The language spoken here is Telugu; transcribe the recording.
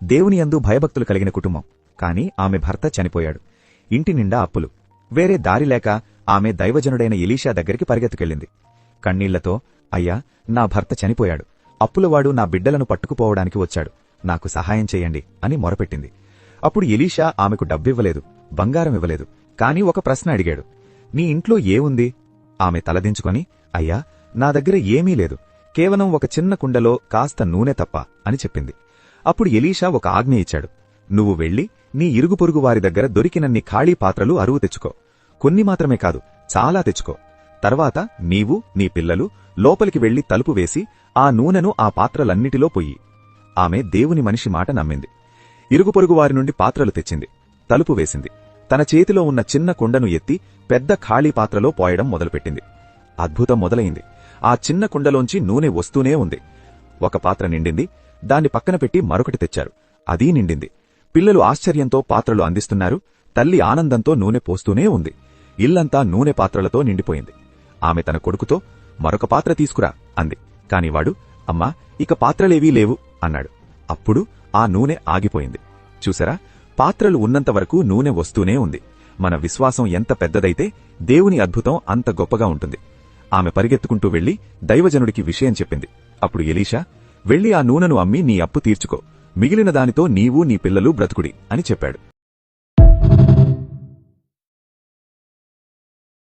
దేవునియందు భయభక్తులు కలిగిన కుటుంబం. కాని ఆమె భర్త చనిపోయాడు. ఇంటి నిండా అప్పులు. వేరే దారిలేక ఆమె దైవజనుడైన ఎలీషా దగ్గరికి పరిగెత్తుకెళ్ళింది. కన్నీళ్లతో, అయ్యా, నా భర్త చనిపోయాడు. అప్పులవాడు నా బిడ్డలను పట్టుకుపోవడానికి వచ్చాడు. నాకు సహాయం చెయ్యండి అని మొరపెట్టింది. అప్పుడు ఎలీషా ఆమెకు డబ్బివ్వలేదు, బంగారం ఇవ్వలేదు. కాని ఒక ప్రశ్న అడిగాడు. నీ ఇంట్లో ఏముంది? ఆమె తలదించుకొని, అయ్యా, నా దగ్గర ఏమీ లేదు, కేవలం ఒక చిన్న కుండలో కాస్త నూనె తప్ప అని చెప్పింది. అప్పుడు ఎలీషా ఒక ఆజ్ఞ ఇచ్చాడు. నువ్వు వెళ్లి నీ ఇరుగు పొరుగు వారి దగ్గర దొరికినన్ని ఖాళీ పాత్రలు అరువు తెచ్చుకో. కొన్ని మాత్రమే కాదు, చాలా తెచ్చుకో. తర్వాత నీవు నీ పిల్లలు లోపలికి వెళ్లి తలుపు వేసి ఆ నూనెను ఆ పాత్రలన్నిటిలో పొయ్యి. ఆమె దేవుని మనిషి మాట నమ్మింది. ఇరుగు పొరుగు వారి నుండి పాత్రలు తెచ్చింది, తలుపు వేసింది. తన చేతిలో ఉన్న చిన్న కుండను ఎత్తి పెద్ద ఖాళీ పాత్రలో పోయడం మొదలుపెట్టింది. అద్భుతం మొదలైంది. ఆ చిన్న కుండలోంచి నూనె వస్తూనే ఉంది. ఒక పాత్ర నిండింది. దాన్ని పక్కన పెట్టి మరొకటి తెచ్చారు. అదీ నిండింది. పిల్లలు ఆశ్చర్యంతో పాత్రలు అందిస్తున్నారు. తల్లి ఆనందంతో నూనె పోస్తూనే ఉంది. ఇల్లంతా నూనె పాత్రలతో నిండిపోయింది. ఆమె తన కొడుకుతో, మరొక పాత్ర తీసుకురా అంది. కానివాడు, అమ్మా, ఇక పాత్రలేవీ లేవు అన్నాడు. అప్పుడు ఆ నూనె ఆగిపోయింది. చూసారా, పాత్రలు ఉన్నంతవరకు నూనె వస్తూనే ఉంది. మన విశ్వాసం ఎంత పెద్దదైతే దేవుని అద్భుతం అంత గొప్పగా ఉంటుంది. ఆమె పరిగెత్తుకుంటూ వెళ్లి దైవజనుడికి విషయం చెప్పింది. అప్పుడు ఎలీషా, వెళ్లి ఆ నూనెను అమ్మి నీ అప్పు తీర్చుకో, మిగిలిన దానితో నీవు నీ పిల్లలు బ్రతుకుడి అని చెప్పాడు.